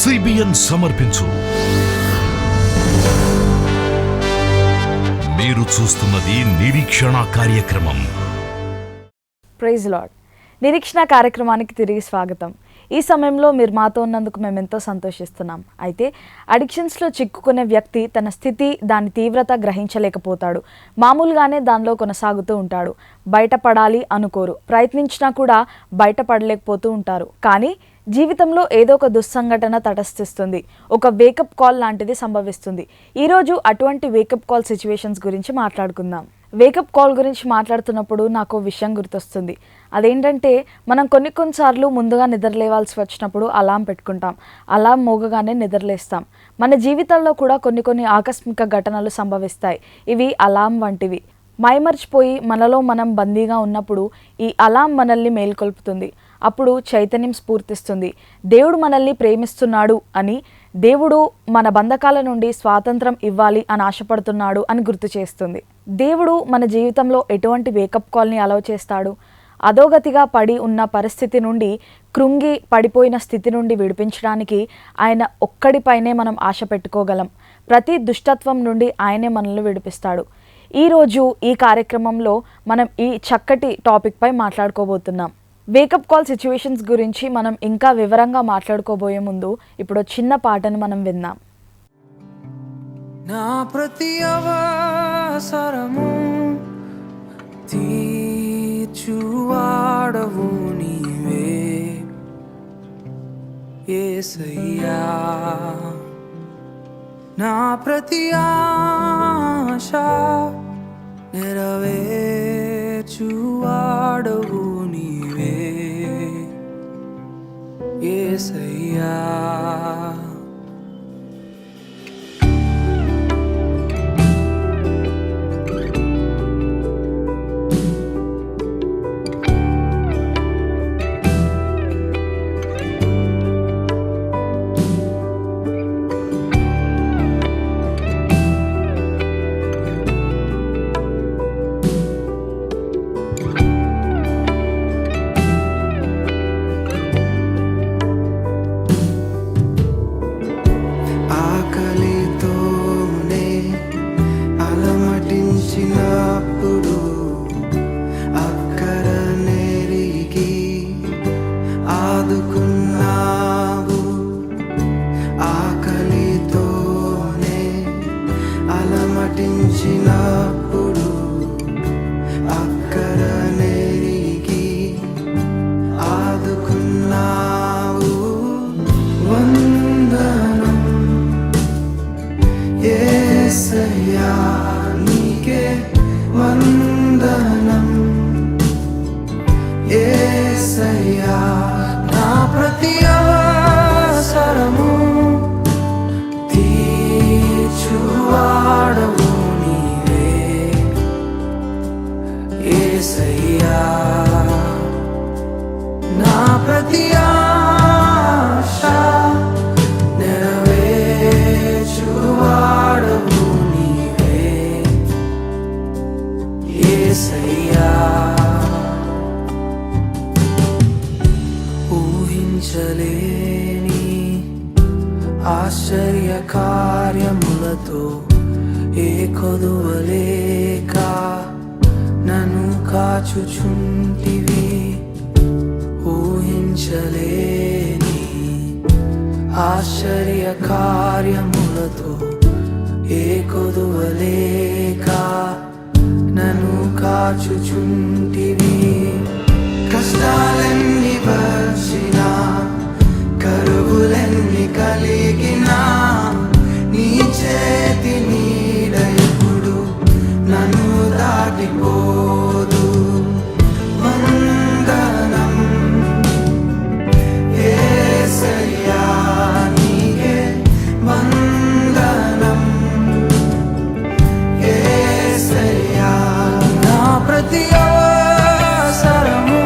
CBN సమర్పించు మీరు చూస్తున్నది నిరీక్షణ కార్యక్రమం. Praise Lord. నిరీక్షణ కార్యక్రమానికి తిరిగి స్వాగతం. ఈ సమయంలో మీరు మాతో ఉన్నందుకు మేము ఎంతో సంతోషిస్తున్నాం. అయితే అడిక్షన్స్లో చిక్కుకునే వ్యక్తి తన స్థితి, దాని తీవ్రత గ్రహించలేకపోతాడు. మామూలుగానే దానిలో కొనసాగుతూ ఉంటాడు. బయటపడాలి అనుకోరు, ప్రయత్నించినా కూడా బయటపడలేకపోతూ ఉంటారు. కానీ జీవితంలో ఏదో ఒక దుస్సంఘటన తటస్థిస్తుంది, ఒక వేకప్ కాల్ లాంటిది సంభవిస్తుంది. ఈరోజు అటువంటి వేకప్ కాల్ సిచ్యువేషన్స్ గురించి మాట్లాడుకుందాం. వేకప్ కాల్ గురించి మాట్లాడుతున్నప్పుడు నాకు విషయం గుర్తొస్తుంది. అదేంటంటే, మనం కొన్నిసార్లు ముందుగా నిద్రలేవాల్సి వచ్చినప్పుడు అలారం పెట్టుకుంటాం. అలారం మోగగానే నిద్రలేస్తాం. మన జీవితాల్లో కూడా కొన్ని ఆకస్మిక ఘటనలు సంభవిస్తాయి. ఇవి అలారం వంటివి. మైమర్చిపోయి మనలో మనం బందీగా ఉన్నప్పుడు ఈ అలారం మనల్ని మేల్కొల్పుతుంది. అప్పుడు చైతన్యం స్ఫూర్తిస్తుంది. దేవుడు మనల్ని ప్రేమిస్తున్నాడు అని, దేవుడు మన బంధకాల నుండి స్వాతంత్రం ఇవ్వాలి అని ఆశపడుతున్నాడు అని గుర్తు చేస్తుంది. దేవుడు మన జీవితంలో ఎటువంటి వేకప్ కాల్ని అలౌ చేస్తాడు? అధోగతిగా పడి ఉన్న పరిస్థితి నుండి, కృంగి పడిపోయిన స్థితి నుండి విడిపించడానికి ఆయన ఒక్కడిపైనే మనం ఆశ పెట్టుకోగలం. ప్రతి దుష్టత్వం నుండి ఆయనే మనల్ని విడిపిస్తాడు. ఈరోజు ఈ కార్యక్రమంలో మనం ఈ చక్కటి టాపిక్పై మాట్లాడుకోబోతున్నాం. వేకప్ కాల్ సిచ్యువేషన్స్ గురించి మనం ఇంకా వివరంగా మాట్లాడుకోబోయే ముందు ఇప్పుడు చిన్న పాటను మనం విందాం. నా ప్రతి అవసరము తీర్చువాడవు నీవే యేసయ్యా, నా ప్రతి ఆశ నెరవేర్చువాడవు నీవే యేసయ్యా. ఊహించలేని ఆశ్చర్య కార్యములతో ఏ కొదువలేక నన్ను కాచుచుంటివి. ఊహించలేని ఆశ్చర్య కార్యములతో ఏ కొదువలేక నన్ను కాచుచుంటివి. కష్టాలెన్ని వచ్చినా, కరువులెన్ని కలిగినా, నీ చేతి నీడ ఎప్పుడు నన్ను దాటిపోదు. వందనం యేసయ్యా, నీకే వందనం యేసయ్యా. నా ప్రతి అవసరము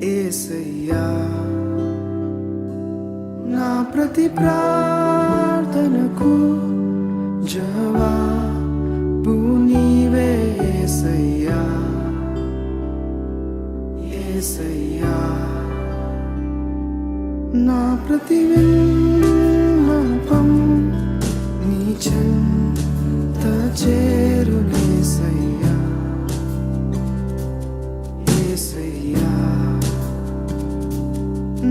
యేసయ్యా నా ప్రతి ప్రార్థనకు జవాబు నీవే యేసయ్యా యేసయ్యా నా ప్రతి విన్నపం నీ చెంత చేరునేసయ్యా యేసయ్యా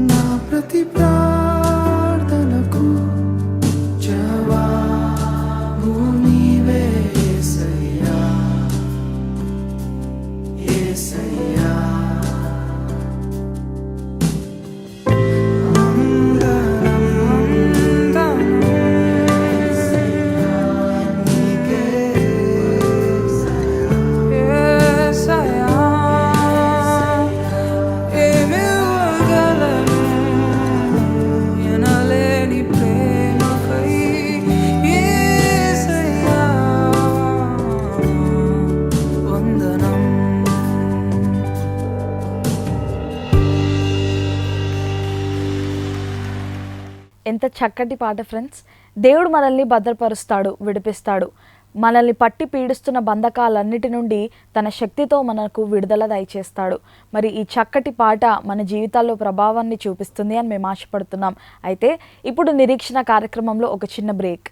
నా ప్రతి ప్రార్థనకు జవాబు నీవే యేసయ్యా యేసయ్యా ఎంత చక్కటి పాట ఫ్రెండ్స్. దేవుడు మనల్ని భద్రపరుస్తాడు, విడిపిస్తాడు. మనల్ని పట్టి పీడిస్తున్న బంధకాలన్నిటి నుండి తన శక్తితో మనకు విడుదల దయచేస్తాడు. మరి ఈ చక్కటి పాట మన జీవితాల్లో ప్రభావాన్ని చూపిస్తుంది అని మేము ఆశపడుతున్నాం. అయితే ఇప్పుడు నిరీక్షణ కార్యక్రమంలో ఒక చిన్న బ్రేక్.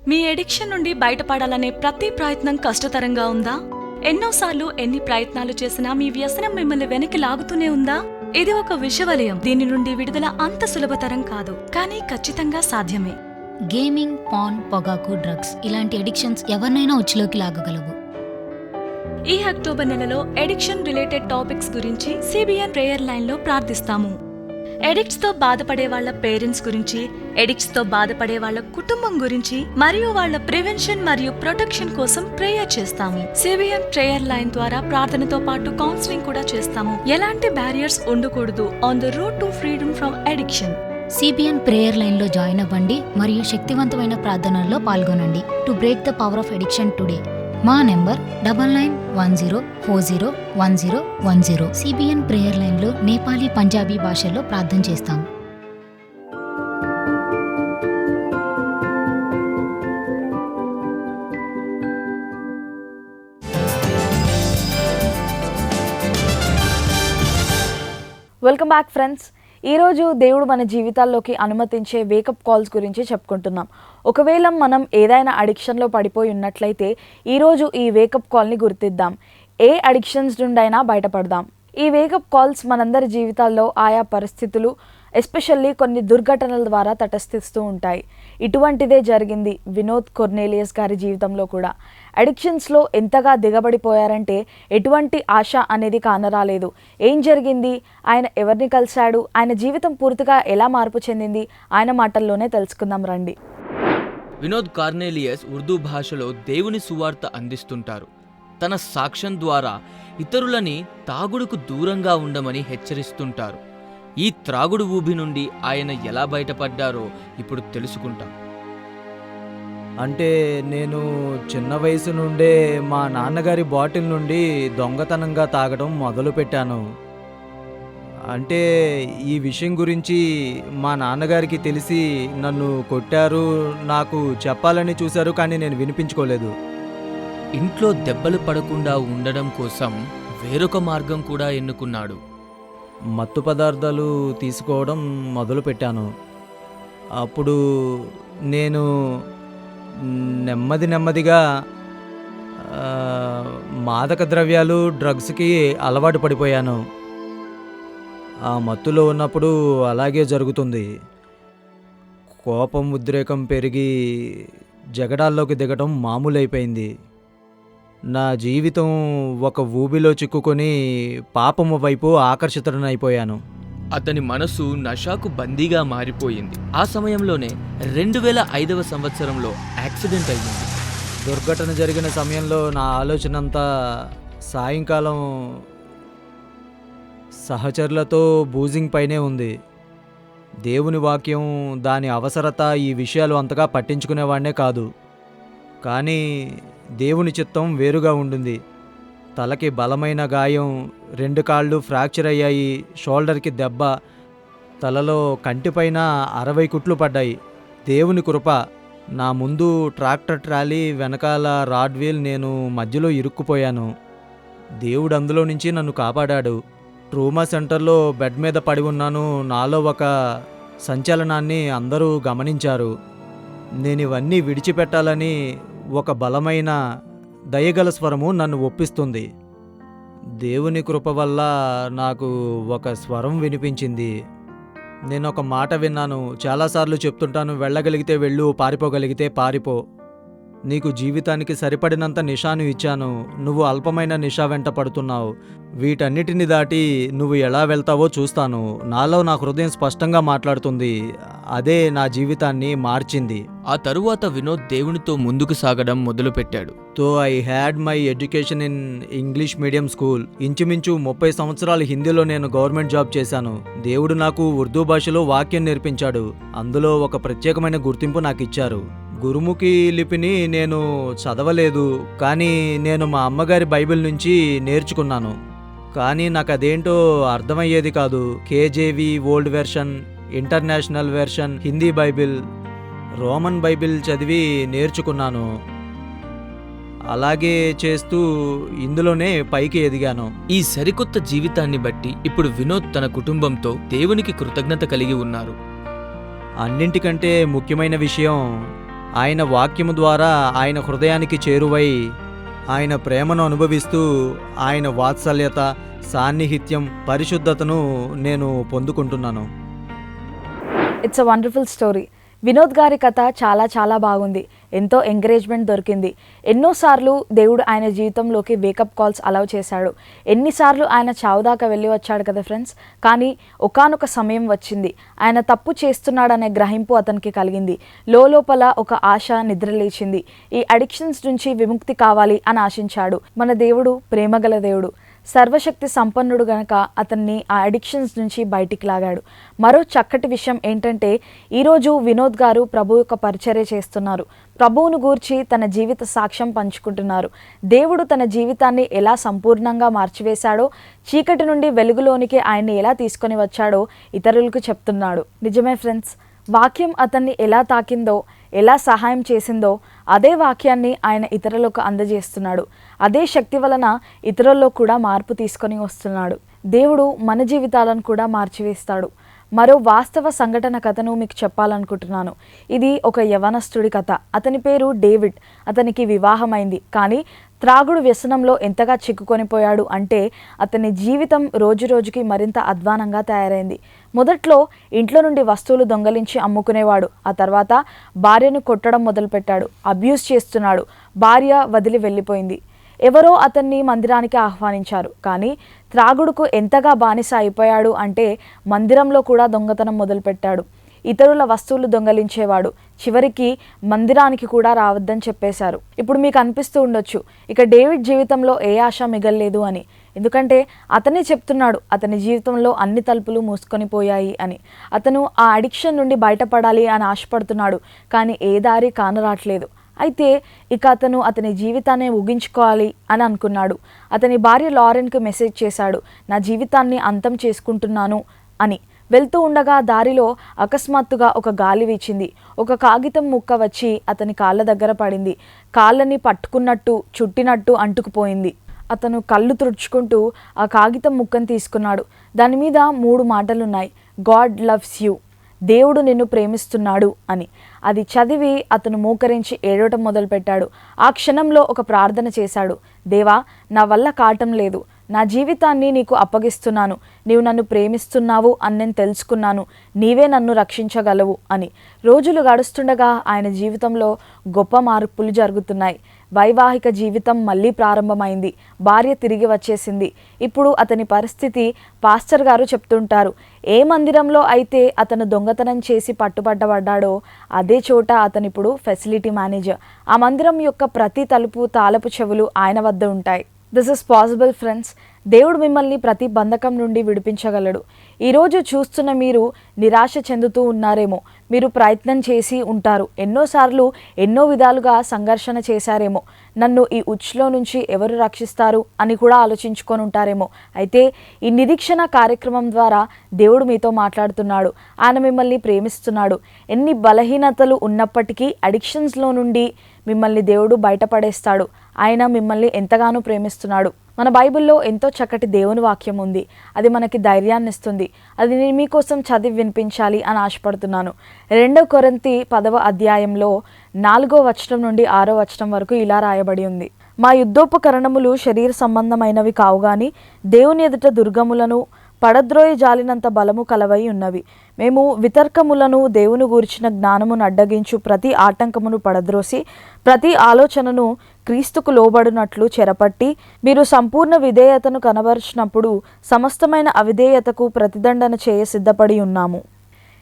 మీ ఎడిక్షన్ నుండి బయటపడాలనే ప్రతి ప్రయత్నం కష్టతరంగా ఉందా? ఎన్నోసార్లు ఎన్ని ప్రయత్నాలు చేసినా మీ వ్యసనం మిమ్మల్ని వెనక్కి లాగుతూనే ఉందా? ఇది ఒక విషవలయం. దీని నుండి విడుదల అంత సులభతరం కాదు, కానీ ఖచ్చితంగా సాధ్యమే. గేమింగ్, పాన్, పొగాకు, డ్రగ్స్ ఇలాంటి ఎడిక్షన్స్ ఎవరినైనా ఉచ్చులోకి లాగగలవు. ఈ అక్టోబర్ నెలలో ఎడిక్షన్ రిలేటెడ్ టాపిక్స్ గురించి సిబిఎన్ ప్రేయర్ లైన్ లో ప్రార్థిస్తాము. ఎడిక్ట్స్ తో బాధపడే వాళ్ళ పేరెంట్స్ గురించి, ఎడిక్ట్స్ తో బాధపడే వాళ్ళ కుటుంబం గురించి మరియు వాళ్ళ ప్రివెన్షన్ మరియు ప్రొటెక్షన్ కోసం ప్రేయర్ చేస్తాము. సిబిఎన్ ప్రేయర్ లైన్ ద్వారా ప్రార్థనతో పాటు కౌన్సిలింగ్ కూడా చేస్తాము. ఎలాంటి బ్యారియర్స్ ఉండకూడదు on the road to freedom from addiction. CBN prayer line లో జాయిన్ అవ్వండి మరియు శక్తివంతమైన ప్రార్థనల్లో పాల్గొనండి. To break the power of addiction today. మా నెంబర్ 9910401010. సిబిఎన్ ప్రేయర్ లైన్ లో నేపాలీ, పంజాబీ భాషల్లో ప్రార్థన చేస్తాం. Welcome back friends. ఈరోజు దేవుడు మన జీవితాల్లోకి అనుమతించే వేకప్ కాల్స్ గురించి చెప్పుకుంటున్నాం. ఒకవేళ మనం ఏదైనా అడిక్షన్లో పడిపోయి ఉన్నట్లయితే ఈరోజు ఈ వేకప్ కాల్ని గుర్తిద్దాం. ఏ అడిక్షన్స్ నుండైనా బయటపడదాం. ఈ వేకప్ కాల్స్ మనందరి జీవితాల్లో ఆయా పరిస్థితులు, ఎస్పెషల్లీ కొన్ని దుర్ఘటనల ద్వారా తటస్థిస్తూ ఉంటాయి. ఇటువంటిదే జరిగింది వినోద్ కొర్నేలియస్ గారి జీవితంలో కూడా. అడిక్షన్స్లో ఎంతగా దిగబడిపోయారంటే ఎటువంటి ఆశ అనేది కానరాలేదు. ఏం జరిగింది, ఆయన ఎవరిని కలిశాడు, ఆయన జీవితం పూర్తిగా ఎలా మార్పు చెందింది, ఆయన మాటల్లోనే తెలుసుకుందాం రండి. వినోద్ కార్నేలియస్ ఉర్దూ భాషలో దేవుని సువార్త అందిస్తుంటారు. తన సాక్ష్యం ద్వారా ఇతరులని తాగుడుకు దూరంగా ఉండమని హెచ్చరిస్తుంటారు. ఈ త్రాగుడు ఊబి నుండి ఆయన ఎలా బయటపడ్డారో ఇప్పుడు తెలుసుకుంటాం. అంటే నేను చిన్న వయసు నుండే మా నాన్నగారి బాటిల్ నుండి దొంగతనంగా తాగడం మొదలుపెట్టాను. అంటే ఈ విషయం గురించి మా నాన్నగారికి తెలిసి నన్ను కొట్టారు, నాకు చెప్పాలని చూశారు, కానీ నేను వినిపించుకోలేదు. ఇంట్లో దెబ్బలు పడకుండా ఉండడం కోసం వేరొక మార్గం కూడా ఎన్నుకున్నాడు. మత్తు పదార్థాలు తీసుకోవడం మొదలుపెట్టాను. అప్పుడు నేను నెమ్మదిగా మాదక ద్రవ్యాలు, డ్రగ్స్కి అలవాటు పడిపోయాను. ఆ మత్తులో ఉన్నప్పుడు అలాగే జరుగుతుంది. కోపం, ఉద్రేకం పెరిగి జగడాల్లోకి దిగడం మామూలైపోయింది. నా జీవితం ఒక ఊబిలో చిక్కుకొని పాపము వైపు ఆకర్షితుడనైపోయాను. అతని మనసు నషాకు బందీగా మారిపోయింది. ఆ సమయంలోనే 2005వ సంవత్సరంలో యాక్సిడెంట్ అయ్యింది. దుర్ఘటన జరిగిన సమయంలో నా ఆలోచన అంతా సాయంకాలం సహచరులతో బూజింగ్ పైనే ఉంది. దేవుని వాక్యం, దాని అవసరత, ఈ విషయాలు అంతగా పట్టించుకునేవాడినే కాదు. కానీ దేవుని చిత్తం వేరుగా ఉండింది. తలకి బలమైన గాయం, 2 కాళ్ళు ఫ్రాక్చర్ అయ్యాయి, షోల్డర్కి దెబ్బ, తలలో కంటిపైన 60 కుట్లు పడ్డాయి. దేవుని కృప. నా ముందు ట్రాక్టర్ ట్రాలీ, వెనకాల రాడ్ వీల్, నేను మధ్యలో ఇరుక్కుపోయాను. దేవుడు అందులో నుంచి నన్ను కాపాడాడు. ట్రూమా సెంటర్లో బెడ్ మీద పడి ఉన్నాను. నాలో ఒక సంచలనాన్ని అందరూ గమనించారు. నేను ఇవన్నీ విడిచిపెట్టాలని ఒక బలమైన దయగల స్వరము నన్ను ఒప్పిస్తుంది. దేవుని కృప వల్ల నాకు ఒక స్వరం వినిపించింది. నేను ఒక మాట విన్నాను. చాలాసార్లు చెప్తుంటాను, వెళ్ళగలిగితే వెళ్ళు, పారిపోగలిగితే పారిపో. నీకు జీవితానికి సరిపడినంత నిషాను ఇచ్చాను. నువ్వు అల్పమైన నిషా వెంట పడుతున్నావు. వీటన్నిటిని దాటి నువ్వు ఎలా వెళ్తావో చూస్తాను. నాలో నా హృదయం స్పష్టంగా మాట్లాడుతుంది. అదే నా జీవితాన్ని మార్చింది. ఆ తరువాత వినోద్ దేవునితో ముందుకు సాగడం మొదలుపెట్టాడు. తో I had my education in English medium school. ఇంచుమించు 30 సంవత్సరాలు హిందీలో నేను గవర్నమెంట్ జాబ్ చేశాను. దేవుడు నాకు ఉర్దూ భాషలో వాక్యం నేర్పించాడు. అందులో ఒక ప్రత్యేకమైన గుర్తింపు నాకు ఇచ్చారు. గురుముఖి లిపిని నేను చదవలేదు, కానీ నేను మా అమ్మగారి బైబిల్ నుంచి నేర్చుకున్నాను. కానీ నాకు అదేంటో అర్థమయ్యేది కాదు. KJV old version, international version, Hindi Bible, Roman Bible చదివి నేర్చుకున్నాను. అలాగే చేస్తూ ఇందులోనే పైకి ఎదిగాను. ఈ సరికొత్త జీవితాన్ని బట్టి ఇప్పుడు వినోద్ తన కుటుంబంతో దేవునికి కృతజ్ఞత కలిగి ఉన్నారు. అన్నింటికంటే ముఖ్యమైన విషయం, ఆయన వాక్యము ద్వారా ఆయన హృదయానికి చేరువై ఆయన ప్రేమను అనుభవిస్తూ ఆయన వాత్సల్యత, సాన్నిహిత్యం, పరిశుద్ధతను నేను పొందుకుంటున్నాను. It's a wonderful story. Vinod గారి కథ చాలా చాలా బాగుంది. ఎంతో ఎంకరేజ్మెంట్ దొరికింది. ఎన్నోసార్లు దేవుడు ఆయన జీవితంలోకి వేకప్ కాల్స్ అలౌ చేశాడు. ఎన్నిసార్లు ఆయన చావు దాకా వెళ్ళి వచ్చాడు కదా ఫ్రెండ్స్. కానీ సమయం వచ్చింది. ఆయన తప్పు చేస్తున్నాడనే గ్రహింపు అతనికి కలిగింది. లోపల ఒక ఆశ నిద్రలేచింది. ఈ అడిక్షన్స్ నుంచి విముక్తి కావాలి అని ఆశించాడు. మన దేవుడు ప్రేమగల దేవుడు, సర్వశక్తి సంపన్నుడు గనక అతన్ని ఆ అడిక్షన్స్ నుంచి బయటికి లాగాడు. మరో చక్కటి విషయం ఏంటంటే, ఈరోజు వినోద్ గారు ప్రభు యొక్క పరిచర్య చేస్తున్నారు. ప్రభువును గూర్చి తన జీవిత సాక్ష్యం పంచుకుంటున్నారు. దేవుడు తన జీవితాన్ని ఎలా సంపూర్ణంగా మార్చివేశాడో, చీకటి నుండి వెలుగులోనికి ఆయన్ని ఎలా తీసుకొని వచ్చాడో ఇతరులకు చెప్తున్నాడు. నిజమే ఫ్రెండ్స్, వాక్యం అతన్ని ఎలా తాకిందో, ఎలా సహాయం చేసిందో అదే వాక్యాన్ని ఆయన ఇతరులకు అందజేస్తున్నాడు. అదే శక్తి వలన ఇతరుల్లో కూడా మార్పు తీసుకొని వస్తున్నాడు. దేవుడు మన జీవితాలను కూడా మార్చివేస్తాడు. మరో వాస్తవ సంఘటన కథను మీకు చెప్పాలనుకుంటున్నాను. ఇది ఒక యవనస్తుడి కథ. అతని పేరు డేవిడ్. అతనికి వివాహమైంది, కానీ త్రాగుడు వ్యసనంలో ఎంతగా చిక్కుకొని పోయాడు అంటే అతని జీవితం రోజు రోజుకి మరింత అధ్వానంగా తయారైంది. మొదట్లో ఇంట్లో నుండి వస్తువులు దొంగలించి అమ్ముకునేవాడు. ఆ తర్వాత భార్యను కొట్టడం మొదలుపెట్టాడు. అబ్యూస్ చేస్తున్నాడు. భార్య వదిలి వెళ్ళిపోయింది. ఎవరో అతన్ని మందిరానికి ఆహ్వానించారు. కానీ త్రాగుడుకు ఎంతగా బానిస అయిపోయాడు అంటే మందిరంలో కూడా దొంగతనం మొదలుపెట్టాడు. ఇతరుల వస్తువులు దొంగలించేవాడు. చివరికి మందిరానికి కూడా రావద్దని చెప్పేశారు. ఇప్పుడు మీకు అనిపిస్తూ ఉండొచ్చు, ఇక డేవిడ్ జీవితంలో ఏ ఆశ మిగల్లేదు అని. ఎందుకంటే అతనే చెప్తున్నాడు అతని జీవితంలో అన్ని తలుపులు మూసుకొని పోయాయి అని. అతను ఆ అడిక్షన్ నుండి బయటపడాలి అని ఆశపడుతున్నాడు, కానీ ఏ దారి కానరాట్లేదు. అయితే ఇక అతను అతని జీవితాన్ని ముగించుకోవాలి అని అనుకున్నాడు. అతని భార్య లారెన్కు మెసేజ్ చేశాడు, నా జీవితాన్ని అంతం చేసుకుంటున్నాను అని. వెళ్తూ ఉండగా దారిలో అకస్మాత్తుగా ఒక గాలి వీచింది. ఒక కాగితం ముక్క వచ్చి అతని కాళ్ళ దగ్గర పడింది. కాళ్ళని పట్టుకున్నట్టు, చుట్టినట్టు అంటుకుపోయింది. అతను కళ్ళు తుడుచుకుంటూ ఆ కాగితం ముక్కను తీసుకున్నాడు. దాని మీద 3 మాటలున్నాయి, గాడ్ లవ్స్ యూ, దేవుడు నిన్ను ప్రేమిస్తున్నాడు అని. అది చదివి అతను మోకరించి ఏడవటం మొదలుపెట్టాడు. ఆ క్షణంలో ఒక ప్రార్థన చేశాడు, దేవా, నా వల్ల కావటం లేదు, నా జీవితాన్ని నీకు అప్పగిస్తున్నాను, నీవు నన్ను ప్రేమిస్తున్నావు అని నేను తెలుసుకున్నాను, నీవే నన్ను రక్షించగలవు అని. రోజులు గడుస్తుండగా ఆయన జీవితంలో గొప్ప మార్పులు జరుగుతున్నాయి. వైవాహిక జీవితం మళ్ళీ ప్రారంభమైంది. భార్య తిరిగి వచ్చేసింది. ఇప్పుడు అతని పరిస్థితి పాస్టర్ గారు చెప్తుంటారు, ఏ మందిరంలో అయితే అతను దొంగతనం చేసి పట్టుబడ్డాడో అదే చోట అతను ఇప్పుడు ఫెసిలిటీ మేనేజర్. ఆ మందిరం యొక్క ప్రతి తలుపు, తాళపు చెవులు ఆయన వద్ద ఉంటాయి. This is possible friends. దేవుడు మిమ్మల్ని ప్రతి బంధకం నుండి విడిపించగలడు. ఈరోజు చూస్తున్న మీరు నిరాశ చెందుతూ ఉన్నారేమో, మీరు ప్రయత్నం చేసి ఉంటారు, ఎన్నోసార్లు ఎన్నో విధాలుగా సంఘర్షణ చేశారేమో, నన్ను ఈ ఉచ్చులో నుంచి ఎవరు రక్షిస్తారు అని కూడా ఆలోచించుకొని ఉంటారేమో. అయితే ఈ నిరీక్షణ కార్యక్రమం ద్వారా దేవుడు మీతో మాట్లాడుతున్నాడు. ఆయన మిమ్మల్ని ప్రేమిస్తున్నాడు. ఎన్ని బలహీనతలు ఉన్నప్పటికీ అడిక్షన్స్లో నుండి మిమ్మల్ని దేవుడు బయటపడేస్తాడు. ఆయన మిమ్మల్ని ఎంతగానో ప్రేమిస్తున్నాడు. మన బైబిల్లో ఎంతో చక్కటి దేవుని వాక్యం ఉంది. అది మనకి ధైర్యాన్ని ఇస్తుంది. అది నేను మీకోసం చదివి వినిపించాలి అని ఆశపడుతున్నాను. 2 కొరింథీ 10వ అధ్యాయంలో 4వ వచనం నుండి 6వ వచనం వరకు ఇలా రాయబడి ఉంది. మా యుద్ధోపకరణములు శరీర సంబంధమైనవి కావు గాని దేవుని ఎదుట దుర్గములను పడద్రోయ జాలినంత బలము కలవై ఉన్నవి. మేము వితర్కములను దేవుని గూర్చిన జ్ఞానమును అడ్డగించు ప్రతి ఆటంకమును పడద్రోసి ప్రతి ఆలోచనను క్రీస్తుకు లోబడినట్లు చెరపట్టి మీరు సంపూర్ణ విధేయతను కనబరిచినప్పుడు సమస్తమైన అవిధేయతకు ప్రతిదండన చేయ సిద్ధపడి ఉన్నాము.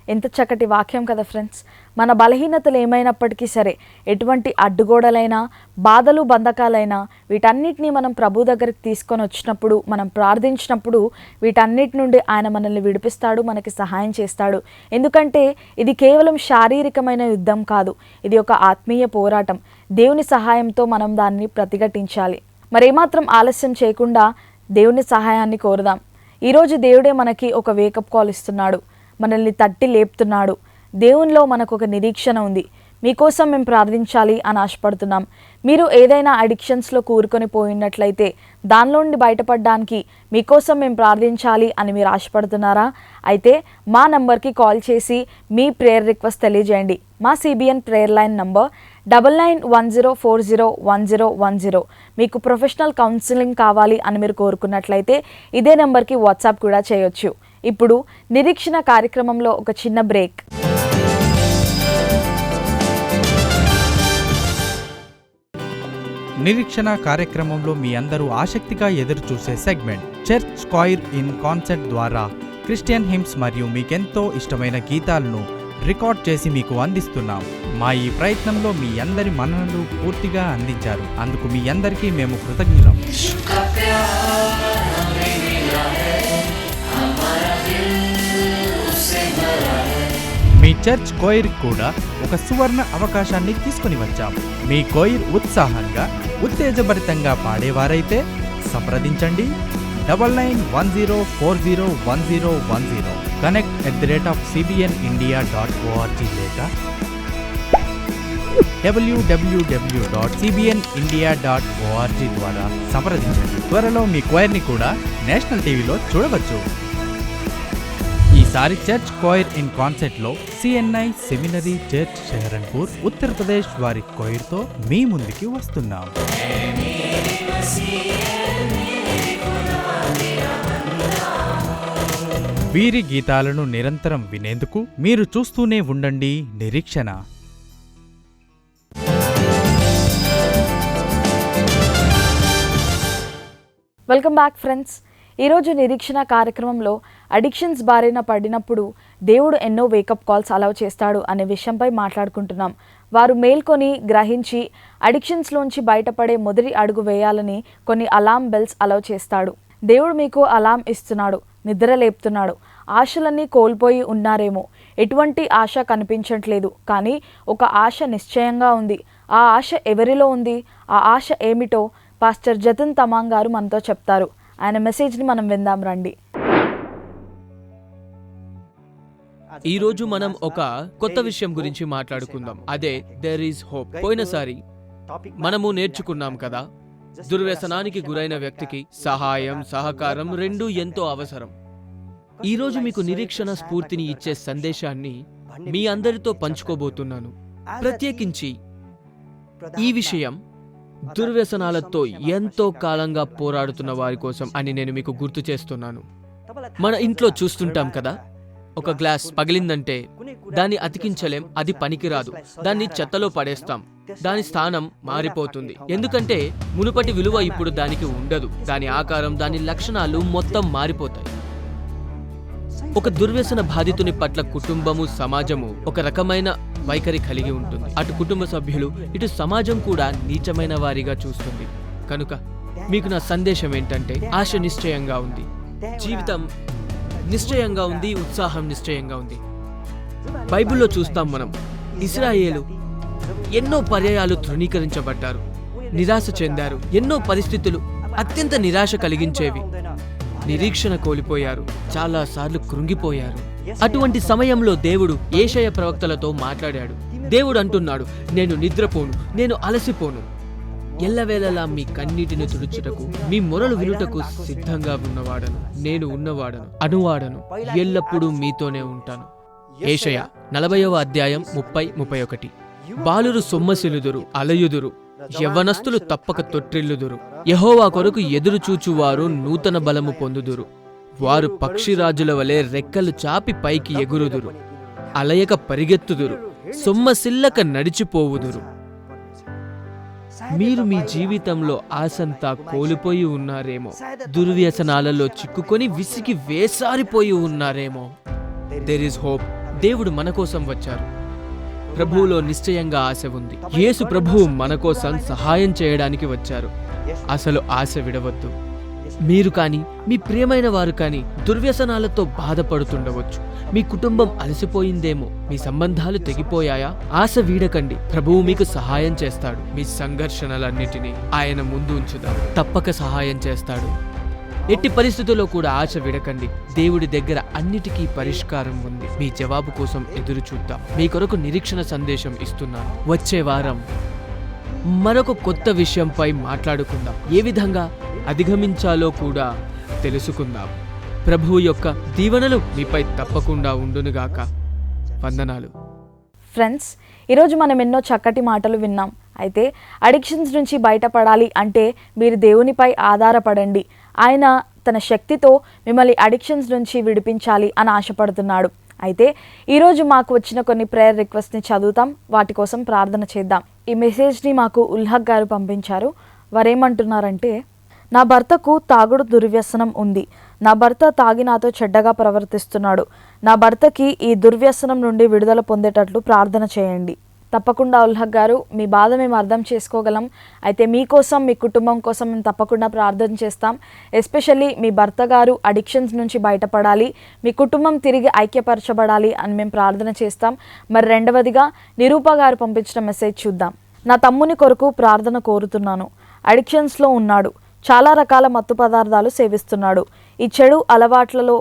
ఎంత చక్కటి వాక్యం కదా ఫ్రెండ్స్. మన బలహీనతలు ఏమైనప్పటికీ సరే, ఎటువంటి అడ్డుగోడలైనా బాధలు బంధకాలైనా వీటన్నిటినీ మనం ప్రభు దగ్గరికి తీసుకొని వచ్చినప్పుడు, మనం ప్రార్థించినప్పుడు వీటన్నిటి నుండి ఆయన మనల్ని విడిపిస్తాడు, మనకి సహాయం చేస్తాడు. ఎందుకంటే ఇది కేవలం శారీరకమైన యుద్ధం కాదు, ఇది ఒక ఆత్మీయ పోరాటం. దేవుని సహాయంతో మనం దాన్ని ప్రతిఘటించాలి. మరేమాత్రం ఆలస్యం చేయకుండా దేవుని సహాయాన్ని కోరుదాం. ఈరోజు దేవుడే మనకి ఒక వేకప్ కాల్ ఇస్తున్నాడు, మనల్ని తట్టి లేపుతున్నాడు. దేవునిలో మనకు ఒక నిరీక్షణ ఉంది. మీకోసం మేము ప్రార్థించాలి అని ఆశపడుతున్నాం. మీరు ఏదైనా అడిక్షన్స్లో కూరుకొని పోయినట్లయితే దానిలో నుండి బయటపడడానికి మీకోసం మేము ప్రార్థించాలి అని మీరు ఆశపడుతున్నారా? అయితే మా నంబర్కి కాల్ చేసి మీ ప్రేయర్ రిక్వెస్ట్ తెలియజేయండి. మా CBN ప్రేయర్ లైన్ నంబర్ 9910401010. మీకు ప్రొఫెషనల్ కౌన్సిలింగ్ కావాలి అని మీరు కోరుకున్నట్లయితే ఇదే నెంబర్కి వాట్సాప్ కూడా చేయొచ్చు. ఇప్పుడు నిరీక్షణ కార్యక్రమంలో ఒక చిన్న బ్రేక్. నిరీక్షణ కార్యక్రమంలో మీ అందరూ ఆసక్తిగా ఎదురు చూసే segment church square in concert ద్వారా క్రిస్టియన్ హిమ్స్ మరియు మీకెంతో ఇష్టమైన గీతాలను రికార్డ్ చేసి మీకు అందిస్తున్నాం. మా ఈ ప్రయత్నంలో మీ అందరి మన్ననలు పూర్తిగా అందించారు. అందుకు మీ అందరికీ మేము కృతజ్ఞులం. మీ చర్చ్ కోయిర్ కూడా ఒక సువర్ణ అవకాశాన్ని తీసుకుని వచ్చాం. మీ కోయిర్ ఉత్సాహంగా ఉత్తేజభరితంగా పాడేవారైతే సంప్రదించండి 9910401010 connect@cbnindia.org లేక www.cbnindia.org ద్వారా సంప్రదించండి. త్వరలో మీ కోయిర్ని కూడా నేషనల్ టీవీలో చూడవచ్చు. ఈసారి church coir in కాన్సర్ట్లో CNI seminary church షెహరన్పూర్ Uttar Pradesh వారి కోయిర్తో మీ ముందుకి వస్తున్నాం. వీరి గీతాలను నిరంతరం వినేందుకు మీరు చూస్తూనే ఉండండి నిరీక్షణ. Welcome back friends. ఈరోజు నిరీక్షణ కార్యక్రమంలో అడిక్షన్స్ బారిన పడినప్పుడు దేవుడు ఎన్నో వేకప్ కాల్స్ అలౌ చేస్తాడు అనే విషయంపై మాట్లాడుకుంటున్నాం. వారు మేల్కొని గ్రహించి అడిక్షన్స్లోంచి బయటపడే మొదటి అడుగు వేయాలని కొన్ని అలారం బెల్స్ అలౌ చేస్తాడు. దేవుడు మీకు అలారం ఇస్తున్నాడు, నిద్ర లేపుతున్నాడు. ఆశలన్నీ కోల్పోయి ఉన్నారేమో, ఎటువంటి ఆశ కనిపించట్లేదు, కానీ ఒక ఆశ నిశ్చయంగా ఉంది. ఆ ఆశ ఎవరిలో ఉంది? ఆ ఆశ ఏమిటో పాస్టర్ జతన్ తమాంగ్ గారు మనతో చెప్తారు. ఆయన మెసేజ్ని మనం విందాం రండి. ఈరోజు మనం ఒక కొత్త విషయం గురించి మాట్లాడుకుందాం. అదే దేర్ ఈజ్ హోప్. పోయినసారి మనము నేర్చుకున్నాం కదా, దుర్వ్యసనానికి గురైన వ్యక్తికి సహాయం, సహకారం రెండూ ఎంతో అవసరం. ఈరోజు మీకు నిరీక్షణ స్ఫూర్తిని ఇచ్చే సందేశాన్ని మీ అందరితో పంచుకోబోతున్నాను. ప్రత్యేకించి ఈ విషయం దుర్వ్యసనాలతో ఎంతో కాలంగా పోరాడుతున్న వారి కోసం అని నేను మీకు గుర్తు చేస్తున్నాను. మన ఇంట్లో చూస్తుంటాం కదా, ఒక గ్లాస్ పగిలిందంటే దాన్ని అతికించలేం, అది పనికిరాదు, దాన్ని చెత్తలో పడేస్తాం. దాని స్థానం మారిపోతుంది, ఎందుకంటే మునుపటి విలువ ఇప్పుడు దానికి ఉండదు. దాని ఆకారం, దాని లక్షణాలు మొత్తం మారిపోతాయి. ఒక దుర్వ్యసన బాధితుని పట్ల కుటుంబము, సమాజము ఒక రకమైన వైఖరి కలిగి ఉంటుంది. అటు కుటుంబ సభ్యులు, ఇటు సమాజం కూడా నీచమైన వారిగా చూస్తుంది. కనుక మీకు నా సందేశం ఏంటంటే, ఆశ నిశ్చయంగా ఉంది. జీవితం నిశ్చయంగా ఉంది, ఉత్సాహం నిశ్చయంగా ఉంది. బైబిల్లో చూస్తాం మనం, ఇశ్రాయేలు ఎన్నో పర్యాయాలు తృణీకరించబడ్డారు, నిరాశ చెందారు. ఎన్నో పరిస్థితులు అత్యంత నిరాశ కలిగించేవి. నిరీక్షణ కోల్పోయారు, చాలాసార్లు కృంగిపోయారు. అటువంటి సమయంలో దేవుడు యేషయ ప్రవక్తలతో మాట్లాడాడు. దేవుడు అంటున్నాడు, నేను నిద్రపోను, నేను అలసిపోను, ఎల్లవేళలా మీ కన్నీటిని తుడుచుటకు, మీ మొరలు వినుటకు సిద్ధంగా ఉన్నవాడను, నేను ఉన్నవాడను, అనువాడను, ఎల్లప్పుడూ మీతోనే ఉంటాను. యేషయ 40వ అధ్యాయం 30-31. బాలురు సొమ్మసిలుదురు, అలయుదురు, యవ్వనస్తులు తప్పక తొట్టిల్లుదురు. యెహోవా కొరకు ఎదురు చూచువారు నూతన బలము పొందుదురు. వారు పక్షిరాజుల వలె రెక్కలు చాపి పైకి ఎగురుదురు, అలయక పరిగెత్తుదురు, సొమ్మసిల్లక నడిచిపోవుదురు. మీరు మీ జీవితంలో ఆశంతా కోల్పోయి ఉన్నారేమో, దుర్వ్యసనాలలో చిక్కుకొని విసిగి వేసారిపోయి ఉన్నారేమో. There is hope. దేవుడు మన కోసం వచ్చారు. ప్రభువులో నిశ్చయంగా ఆశ ఉంది. యేసు ప్రభువు మన కోసం సహాయం చేయడానికి వచ్చారు. అసలు ఆశ విడవద్దు. మీరు కానీ, మీ ప్రియమైన వారు కానీ దుర్వ్యసనాలతో బాధపడుతుండవచ్చు. మీ కుటుంబం అలసిపోయిందేమో, మీ సంబంధాలు తెగిపోయాయా? ఆశ వీడకండి. ప్రభువు మీకు సహాయం చేస్తాడు. మీ సంఘర్షణలన్నిటినీ ఆయన ముందు ఉంచుదాం. తప్పక సహాయం చేస్తాడు. ఎట్టి పరిస్థితుల్లో కూడా ఆశ విడకండి. దేవుడి దగ్గర అన్నిటికీ పరిష్కారం ఉంది. మీ జవాబు కోసం ఎదురు చూద్దాం. మీ కొరకు నిరీక్షణ సందేశం ఇస్తున్నాను. వచ్చే వారం మరొక కొత్త విషయంపై మాట్లాడుకుందాం. ఏ విధంగా అధిగమించాలో కూడా తెలుసుకుందాం. ప్రభువు యొక్క దీవెనలు మీపై తప్పకుండా ఉండునుగాక. వందనాలు. ఫ్రెండ్స్, ఈరోజు మనం ఎన్నో చక్కటి మాటలు విన్నాం. అయితే అడిక్షన్స్ నుంచి బయటపడాలి అంటే మీరు దేవునిపై ఆధారపడండి. ఆయన తన శక్తితో మిమ్మల్ని అడిక్షన్స్ నుంచి విడిపించాలి అని ఆశపడుతున్నాడు. అయితే ఈరోజు మాకు వచ్చిన కొన్ని ప్రేయర్ రిక్వెస్ట్ని చదువుతాం, వాటి కోసం ప్రార్థన చేద్దాం. ఈ మెసేజ్ని మాకు ఉల్హక్ గారు పంపించారు. వారేమంటున్నారంటే, నా భర్తకు తాగుడు దుర్వ్యసనం ఉంది. నా భర్త తాగి నాతో చెడ్డగా ప్రవర్తిస్తున్నాడు. నా భర్తకి ఈ దుర్వ్యసనం నుండి విడుదల పొందేటట్లు ప్రార్థన చేయండి. తప్పకుండా ఉల్హక్ గారు, మీ బాధ మేము అర్థం చేసుకోగలం. అయితే మీకోసం, మీ కుటుంబం కోసం మేము తప్పకుండా ప్రార్థన చేస్తాం. ఎస్పెషల్లీ మీ భర్త గారు అడిక్షన్స్ నుంచి బయటపడాలి, మీ కుటుంబం తిరిగి ఐక్యపరచబడాలి అని మేము ప్రార్థన చేస్తాం. మరి రెండవదిగా నిరూప గారు పంపించిన మెసేజ్ చూద్దాం. నా తమ్ముని కొరకు ప్రార్థన కోరుతున్నాను. అడిక్షన్స్లో ఉన్నాడు. చాలా రకాల మత్తు పదార్థాలు సేవిస్తున్నాడు. ఈ చెడు అలవాట్లలో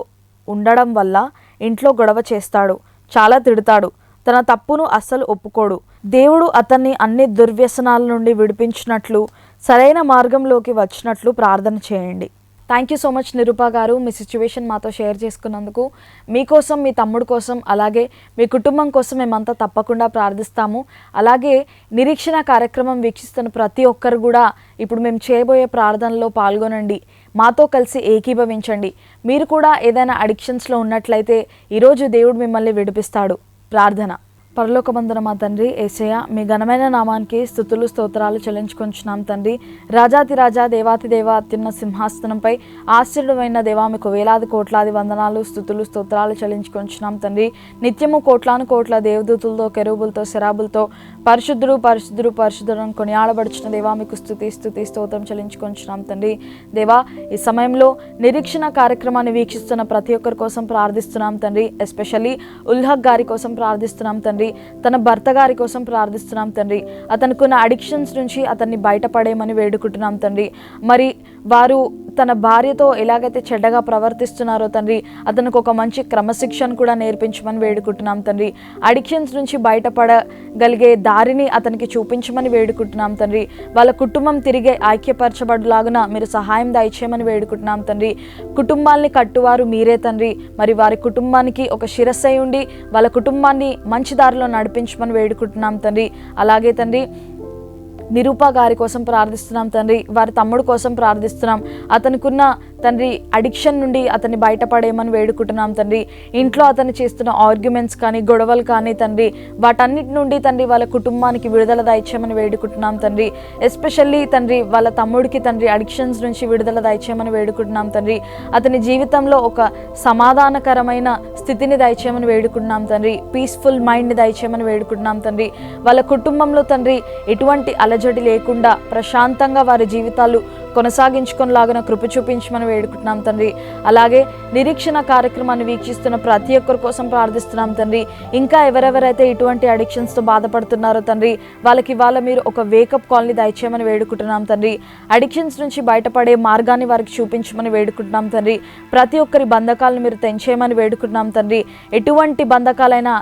ఉండడం వల్ల ఇంట్లో గొడవ చేస్తాడు, చాలా తిడతాడు, తన తప్పును అస్సలు ఒప్పుకోడు. దేవుడు అతన్ని అన్ని దుర్వ్యసనాల నుండి విడిపించినట్లు, సరైన మార్గంలోకి వచ్చినట్లు ప్రార్థన చేయండి. Thank you so much Nirupa గారు, మీ సిచ్యువేషన్ మాతో షేర్ చేసుకున్నందుకు. మీకోసం, మీ తమ్ముడు కోసం, అలాగే మీ కుటుంబం కోసం మేమంతా తప్పకుండా ప్రార్థిస్తాము. అలాగే నిరీక్షణ కార్యక్రమం వీక్షిస్తున్న ప్రతి ఒక్కరు కూడా ఇప్పుడు మేము చేయబోయే ప్రార్థనలో పాల్గొనండి, మాతో కలిసి ఏకీభవించండి. మీరు కూడా ఏదైనా అడిక్షన్స్లో ఉన్నట్లయితే ఈరోజు దేవుడు మిమ్మల్ని విడిపిస్తాడు. ప్రార్థన. పరలోకమందున మా తండ్రి యేసయ్య, మీ ఘనమైన నామానికి స్తుతులు స్తోత్రాలు చెల్లించుకొంచున్నాం తండ్రి. రాజాతి రాజా, దేవాతి దేవ, అత్యున్న సింహాసనంపై ఆశ్చర్యమైన దేవా, మీకు వేలాది కోట్లాది వందనాలు, స్తుతులు స్తోత్రాలు చెల్లించుకొంచున్నాం తండ్రి. నిత్యము కోట్లాను కోట్ల దేవదూతులతో, కెరూబులతో, శరాబులతో పరిశుద్ధుడు పరిశుద్ధుడు పరిశుద్ధుడు కొనియాడబడుచున్న దేవా, మీకు స్తుతి స్తోత్రం చెల్లించుకొంచున్నాం తండ్రి. దేవా, ఈ సమయంలో నిరీక్షణ కార్యక్రమాన్ని వీక్షిస్తున్న ప్రతి ఒక్కరి కోసం ప్రార్థిస్తున్నాం తండ్రి. ఎస్పెషల్లీ ఉల్హక్ గారి కోసం ప్రార్థిస్తున్నాం తండ్రి. తన భర్త గారి కోసం ప్రార్థిస్తున్నాం తండ్రి. అతనుకున్న అడిక్షన్స్ నుంచి అతన్ని బయటపడేయమని వేడుకుంటున్నాం తండ్రి. మరి వారు తన భార్యతో ఎలాగైతే చెడ్డగా ప్రవర్తిస్తున్నారో తండ్రి, అతనికి ఒక మంచి క్రమశిక్షణ కూడా నేర్పించమని వేడుకుంటున్నాం తండ్రి. అడిక్షన్స్ నుంచి బయటపడగలిగే దారిని అతనికి చూపించమని వేడుకుంటున్నాం తండ్రి. వాళ్ళ కుటుంబం తిరిగే ఐక్యపరచబడులాగున మీరు సహాయం దయచేయమని వేడుకుంటున్నాం తండ్రి. కుటుంబాల్ని కట్టువారు మీరే తండ్రి. మరి వారి కుటుంబానికి ఒక శిరస్సై ఉండి వాళ్ళ కుటుంబాన్ని మంచి దారిలో నడిపించమని వేడుకుంటున్నాం తండ్రి. అలాగే తండ్రి, నిరూప గారి కోసం ప్రార్థిస్తున్నాం తండ్రి. వారి తమ్ముడు కోసం ప్రార్థిస్తున్నాం. అతనికున్న తండ్రి అడిక్షన్ నుండి అతన్ని బయటపడేయమని వేడుకుంటున్నాం తండ్రి. ఇంట్లో అతను చేస్తున్న ఆర్గ్యుమెంట్స్ కానీ, గొడవలు కానీ తండ్రి, వాటన్నిటి నుండి తండ్రి వాళ్ళ కుటుంబానికి విడుదల దయచేయమని వేడుకుంటున్నాం తండ్రి. ఎస్పెషల్లీ తండ్రి వాళ్ళ తమ్ముడికి తండ్రి అడిక్షన్స్ నుంచి విడుదల దయచేయమని వేడుకుంటున్నాం తండ్రి. అతని జీవితంలో ఒక సమాధానకరమైన స్థితిని దయచేయమని వేడుకుంటున్నాం తండ్రి. పీస్ఫుల్ మైండ్ని దయచేయమని వేడుకుంటున్నాం తండ్రి. వాళ్ళ కుటుంబంలో తండ్రి ఎటువంటి అలజడి లేకుండా ప్రశాంతంగా వారి జీవితాలు కొనసాగించుకునేలాగా కృప చూపించమని వేడుకుంటున్నాం తండ్రి. అలాగే నిరీక్షణ కార్యక్రమాన్ని వీక్షిస్తున్న ప్రతి ఒక్కరి కోసం ప్రార్థిస్తున్నాం తండ్రి. ఇంకా ఎవరెవరైతే ఇటువంటి అడిక్షన్స్తో బాధపడుతున్నారో తండ్రి, వాళ్ళకి ఇవాళ మీరు ఒక వేకప్ కాల్ని దయచేయమని వేడుకుంటున్నాం తండ్రి. అడిక్షన్స్ నుంచి బయటపడే మార్గాన్ని వారికి చూపించమని వేడుకుంటున్నాం తండ్రి. ప్రతి ఒక్కరి బంధకాలను మీరు తెంచేయమని వేడుకుంటున్నాం తండ్రి. ఎటువంటి బంధకాలైనా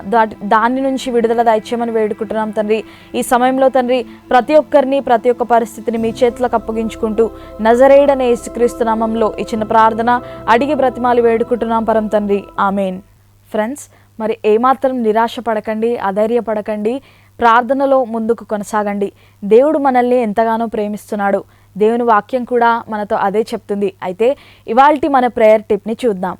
దాని నుంచి విడుదల దయచేయమని వేడుకుంటున్నాం తండ్రి. ఈ సమయంలో తండ్రి ప్రతి ఒక్కరిని, ప్రతి ఒక్క పరిస్థితిని మీ చేతులకు అప్పగించుకుంటూ నజరేయుడనే యేసుక్రీస్తు నామంలో ఈ చిన్న ప్రార్థన అడిగి బ్రతిమాలి వేడుకుంటున్నాం పరం తండ్రి. ఆమేన్. ఫ్రెండ్స్, మరి ఏమాత్రం నిరాశ పడకండి, అధైర్యపడకండి. ప్రార్థనలో ముందుకు కొనసాగండి. దేవుడు మనల్ని ఎంతగానో ప్రేమిస్తున్నాడు. దేవుని వాక్యం కూడా మనతో అదే చెప్తుంది. అయితే ఇవాల్టి మన ప్రేయర్ టిప్ని చూద్దాం.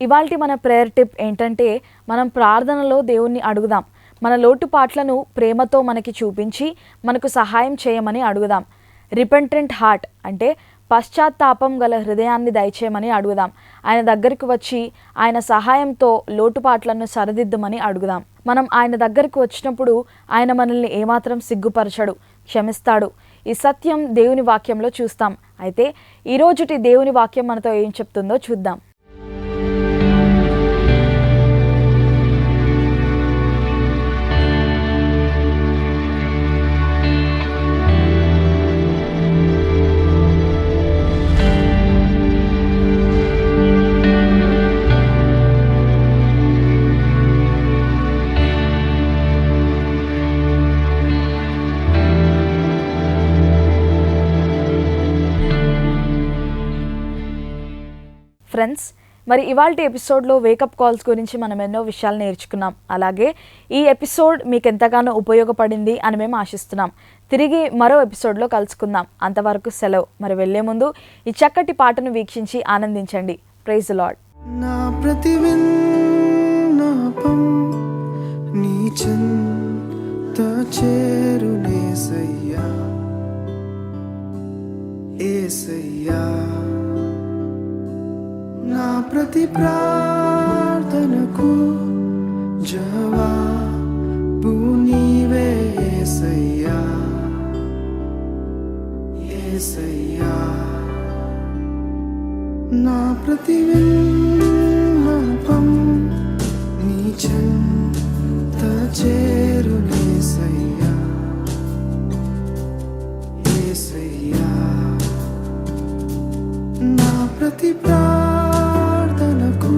ఇవాల్టి మన ప్రేయర్ టిప్ ఏంటంటే, మనం ప్రార్థనలో దేవుణ్ణి అడుగుదాం. మన లోటుపాట్లను ప్రేమతో మనకి చూపించి మనకు సహాయం చేయమని అడుగుదాం. రిపెంటెంట్ హార్ట్ అంటే పశ్చాత్తాపం గల హృదయాన్ని దయచేయమని అడుగుదాం. ఆయన దగ్గరికి వచ్చి ఆయన సహాయంతో లోటుపాట్లను సరిదిద్దమని అడుగుదాం. మనం ఆయన దగ్గరికి వచ్చినప్పుడు ఆయన మనల్ని ఏమాత్రం సిగ్గుపరచడు, క్షమిస్తాడు. ఈ సత్యం దేవుని వాక్యంలో చూస్తాం. అయితే ఈరోజుటి దేవుని వాక్యం మనతో ఏం చెప్తుందో చూద్దాం. ఫ్రెండ్స్, మరి ఇవాల్టి ఎపిసోడ్లో వేకప్ కాల్స్ గురించి మనం ఎన్నో విషయాలు నేర్చుకున్నాం. అలాగే ఈ ఎపిసోడ్ మీకు ఎంతగానో ఉపయోగపడింది అని మేము ఆశిస్తున్నాం. తిరిగి మరో ఎపిసోడ్లో కలుసుకుందాం. అంతవరకు సెలవు. మరి వెళ్లే ముందు ఈ చక్కటి పాటను వీక్షించి ఆనందించండి. Praise the Lord. నా ప్రతి విన్నపం నీ చెంత చేరునేసయ్యా, యేసయ్యా. నా ప్రతి ప్రార్థనకు జవాబు నీవే యేసయ్యా, యేసయ్యా. నా ప్రతి విన్నపం నీ చెంత చేరునేసయ్యా, యేసయ్యా. నా ప్రతి ప్రార్థనకు